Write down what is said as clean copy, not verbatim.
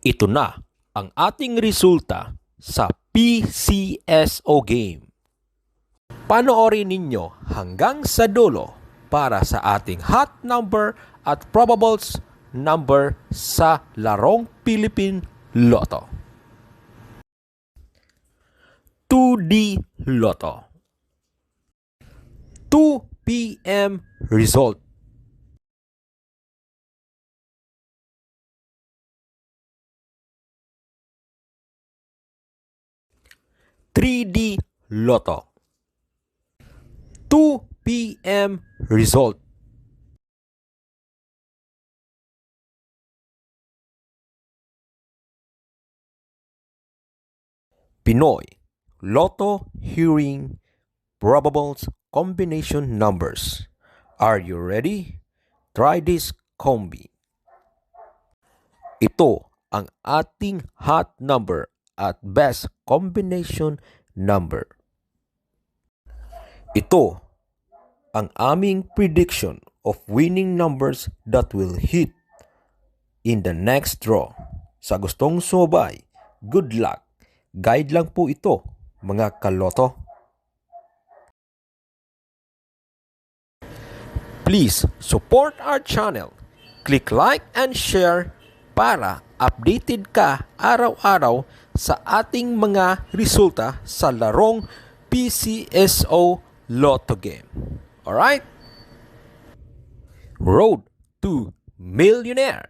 Ito na ang ating resulta sa PCSO game. Panoorin ninyo hanggang sa dulo para sa ating hot number at probables number sa larong Philippine Lotto. 2D Lotto. 2 p.m. result. (3D Lotto). 2 p.m. result. Pinoy Lotto Hearing Probables Combination Numbers. Are you ready? Try this combi. Ito ang ating hot number at best combination number. Ito ang aming prediction of winning numbers that will hit in the next draw. Sa gustong sumabay, good luck. Guide lang po ito, mga kaloto. Please support our channel. Click like and share para updated ka araw-araw sa ating mga resulta sa larong PCSO Lotto game. Alright? Road to Millionaire.